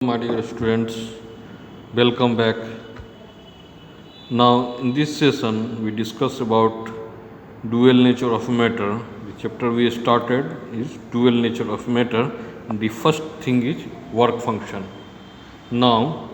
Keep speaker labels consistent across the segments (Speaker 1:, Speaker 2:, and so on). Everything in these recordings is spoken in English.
Speaker 1: My dear students, welcome back. Now, in this session, we discuss about dual nature of matter. The chapter we started is dual nature of matter. And the first thing is work function. Now,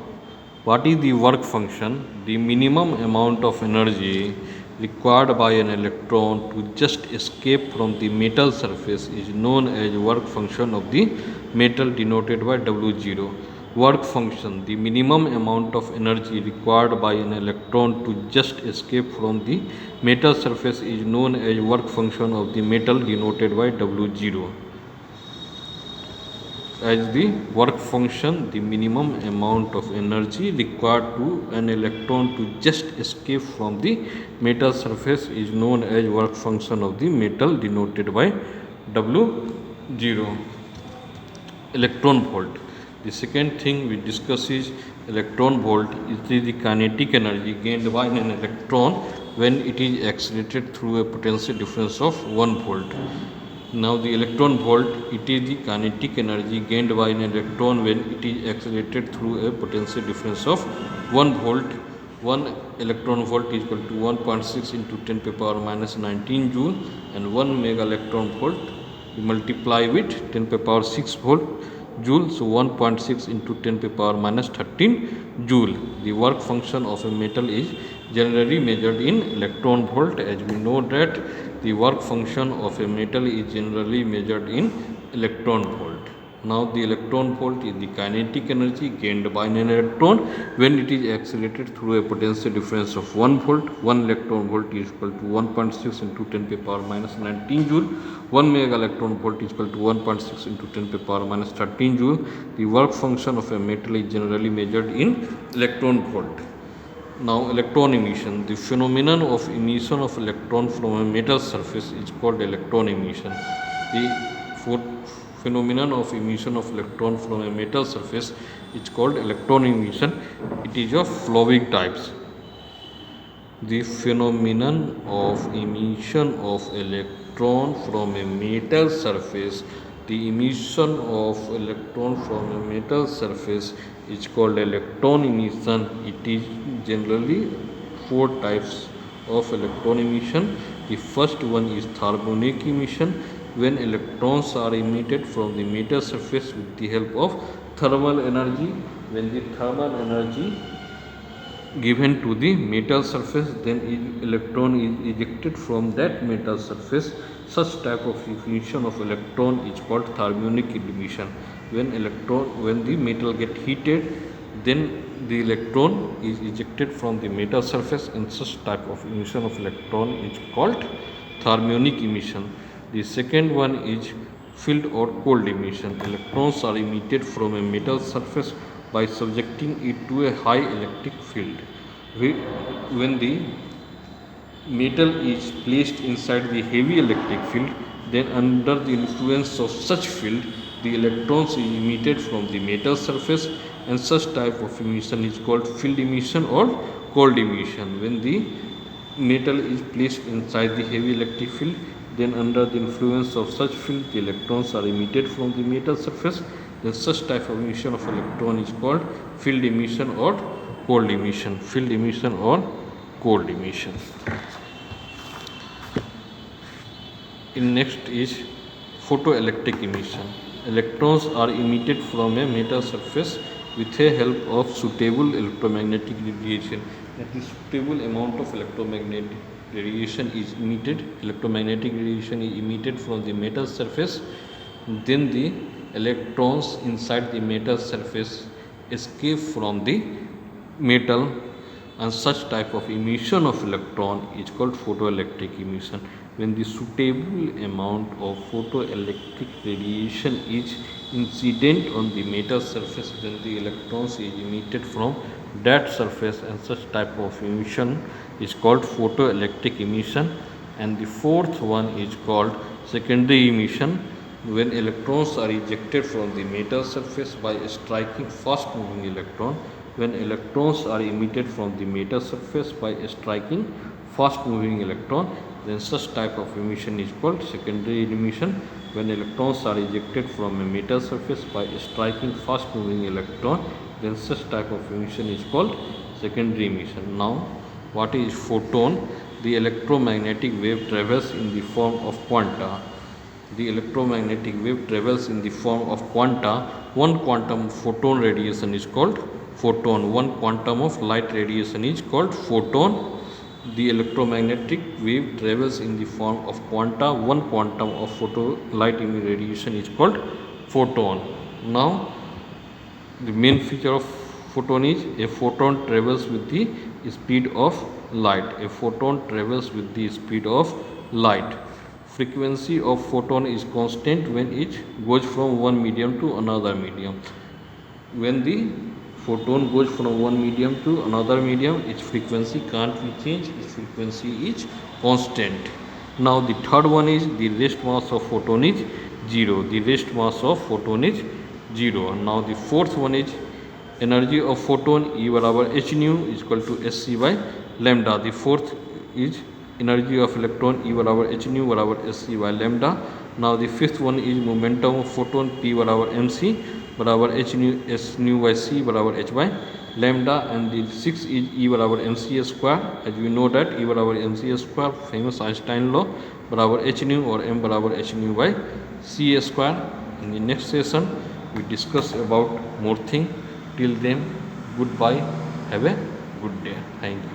Speaker 1: what is the work function? The minimum amount of energy required by an electron to just escape from the metal surface is known as work function of the metal, denoted by W0. Work function, the minimum amount of energy required by an electron to just escape from the metal surface is known as work function of the metal, denoted by W0. As the work function, the minimum amount of energy required to an electron to just escape from the metal surface is known as work function of the metal, denoted by W0. Electron volt. The second thing we discuss is electron volt is the kinetic energy gained by an electron when it is accelerated through a potential difference of 1 volt. Now the electron volt, it is the kinetic energy gained by an electron when it is accelerated through a potential difference of 1 volt. 1 electron volt is equal to 1.6 into 10 to the power minus 19 joule, and 1 mega electron volt we multiply with 10 to the power 6 volt joule, so 1.6 into 10 to the power minus 13 joule. The work function of a metal is generally measured in electron volt. As we know that the work function of a metal is generally measured in electron volt. Now the electron volt is the kinetic energy gained by an electron when it is accelerated through a potential difference of 1 volt. 1 electron volt is equal to 1.6 into 10 to the power minus 19 joule. 1 mega electron volt is equal to 1.6 into 10 to the power minus 13 joule. The work function of a metal is generally measured in electron volt. Now electron emission. The phenomenon of emission of electron from a metal surface is called electron emission. The phenomenon of emission of electron from a metal surface is called electron emission. It is of following types. The phenomenon of emission of electron from a metal surface, the emission of electron from a metal surface is called electron emission. It is generally 4 types of electron emission. The first one is thermonic emission, when electrons are emitted from the metal surface with the help of thermal energy. When the thermal energy given to the metal surface, then electron is ejected from that metal surface. Such type of emission of electron is called thermonic emission. When the metal get heated, then the electron is ejected from the metal surface, and such type of emission of electron is called thermonic emission. The second one is field or cold emission. Electrons are emitted from a metal surface by subjecting it to a high electric field. When the metal is placed inside the heavy electric field, then under the influence of such field, the electrons is emitted from the metal surface, and such type of emission is called field emission or cold emission. When the metal is placed inside the heavy electric field, then under the influence of such field, the electrons are emitted from the metal surface. Then such type of emission of electron is called field emission or cold emission. Field emission or cold emission. In next is photoelectric emission. Electrons are emitted from a metal surface with the help of suitable electromagnetic radiation. That is, suitable amount of electromagnetic radiation is emitted. Electromagnetic radiation is emitted from the metal surface. Then the electrons inside the metal surface escape from the metal, and such type of emission of electron is called photoelectric emission. When the suitable amount of photoelectric radiation is incident on the metal surface, then the electrons is emitted from that surface, and such type of emission is called photoelectric emission. And the fourth one is called secondary emission, when electrons are ejected from the metal surface by striking fast moving electron. When electrons are emitted from the metal surface by striking fast moving electron, then such type of emission is called secondary emission. When electrons are ejected from a metal surface by striking fast moving electron, then such type of emission is called secondary emission. Now, what is photon? The electromagnetic wave travels in the form of quanta. The electromagnetic wave travels in the form of quanta. One quantum photon radiation is called photon. One quantum of light radiation is called photon. The electromagnetic wave travels in the form of quanta. One quantum of light radiation is called photon. Now, the main feature of photon is a photon travels with the speed of light. A photon travels with the speed of light. Frequency of photon is constant when it goes from one medium to another medium. When the photon goes from one medium to another medium, its frequency can't be changed, its frequency is constant. Now the third one is the rest mass of photon is 0. The rest mass of photon is 0. Now the fourth one is energy of photon E बराबर h nu is equal to sc by lambda. The fourth is energy of electron E बराबर h nu बराबर sc by lambda. Now the fifth one is momentum of photon P बराबर mc बराबर h nu s nu by c बराबर h by lambda. And the sixth is E बराबर mc square. As we know that E बराबर mc square, famous Einstein law, बराबर h nu और m बराबर h nu by c square. In the next session we discuss about more thing. Till then, goodbye. Have a good day. Thank you.